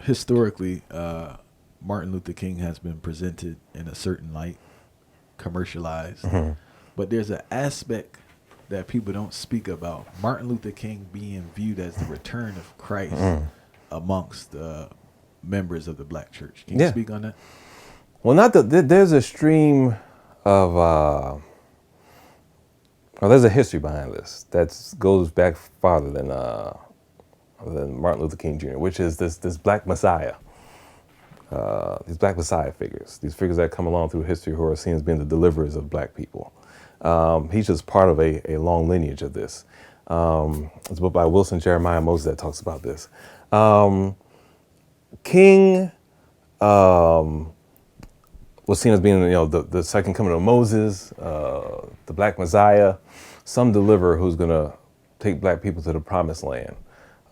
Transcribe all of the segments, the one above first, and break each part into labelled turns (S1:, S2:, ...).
S1: historically, Martin Luther King has been presented in a certain light, commercialized, but there's an aspect that people don't speak about. Martin Luther King being viewed as the return of Christ amongst members of the black church. Can you speak on that?
S2: Well, not that there's a stream of, well, there's a history behind this that goes back farther than Martin Luther King Jr., which is this Black Messiah. These Black Messiah figures, these figures that come along through history who are seen as being the deliverers of black people. He's just part of a long lineage of this. It's a book by Wilson Jeremiah Moses that talks about this. King was seen as being, the second coming of Moses, the Black Messiah, some deliverer who's going to take black people to the promised land.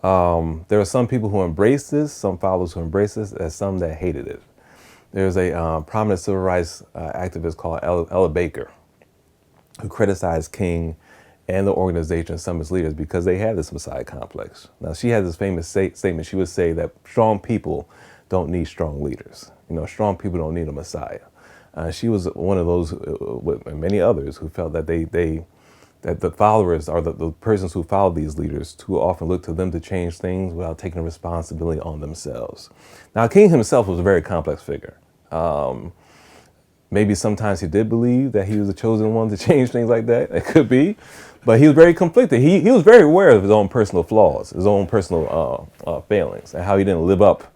S2: There are some people who embrace this, some followers who embrace this, and some that hated it. There's a prominent civil rights activist called Ella Baker, who criticized King and the organization, some of its leaders, because they had this Messiah complex. Now, she had this famous statement. She would say that strong people don't need strong leaders. Strong people don't need a Messiah. She was one of those, with many others, who felt that that the followers or the persons who follow these leaders too often look to them to change things without taking responsibility on themselves. Now, King himself was a very complex figure. Maybe sometimes he did believe that he was the chosen one to change things like that. It could be. But he was very conflicted. He was very aware of his own personal flaws, his own personal failings, and how he didn't live up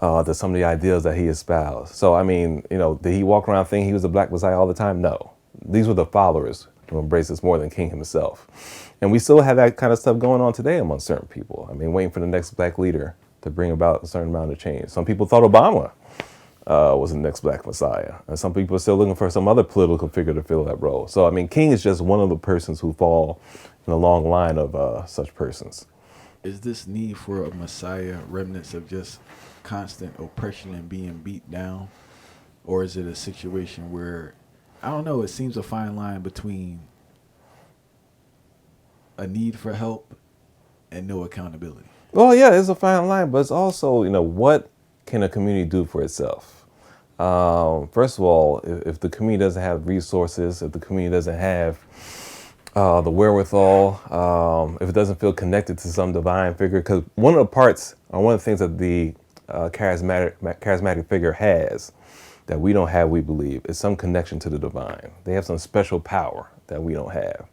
S2: to some of the ideals that he espoused. So, did he walk around thinking he was a Black Messiah all the time? No. These were the followers who embraced this more than King himself. And we still have that kind of stuff going on today among certain people. Waiting for the next black leader to bring about a certain amount of change. Some people thought Obama was the next Black Messiah. And some people are still looking for some other political figure to fill that role. So, King is just one of the persons who fall in a long line of such persons.
S1: Is this need for a Messiah remnants of just constant oppression and being beat down? Or is it a situation where, I don't know, it seems a fine line between a need for help and no accountability?
S2: Well, yeah, it's a fine line, but it's also, what can a community do for itself? First of all, if the community doesn't have resources, if the community doesn't have the wherewithal, if it doesn't feel connected to some divine figure, because one of the parts, or one of the things that the charismatic figure has that we don't have, we believe, is some connection to the divine. They have some special power that we don't have.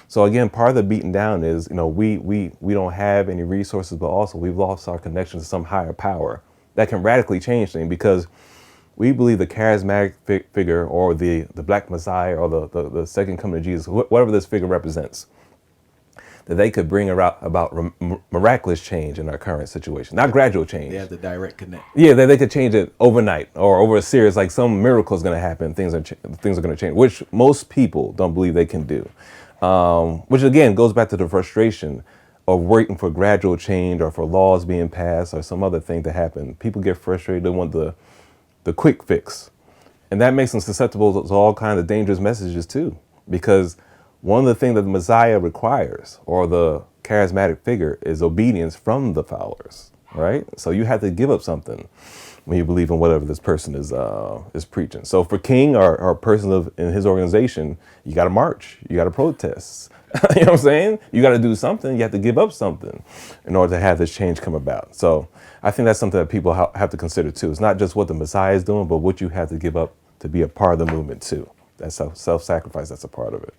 S2: So again, part of the beating down is, we don't have any resources, but also we've lost our connection to some higher power that can radically change things, because we believe the charismatic figure or the Black Messiah or the second coming of Jesus, whatever this figure represents, that they could bring about miraculous change in our current situation. Not gradual change.
S1: They have the direct connect.
S2: Yeah, they could change it overnight or over a series, like some miracle is going to happen, things are going to change, which most people don't believe they can do. Which again goes back to the frustration of waiting for gradual change or for laws being passed or some other thing to happen. People get frustrated, they want the quick fix. And that makes them susceptible to all kinds of dangerous messages too. Because one of the things that the Messiah requires, or the charismatic figure, is obedience from the followers, right? So you have to give up something when you believe in whatever this person is preaching. So for King or a person in his organization, you got to march, you got to protest. You know what I'm saying? You got to do something. You have to give up something in order to have this change come about. So I think that's something that people have to consider too. It's not just what the Messiah is doing, but what you have to give up to be a part of the movement too. That's self-sacrifice. That's a part of it.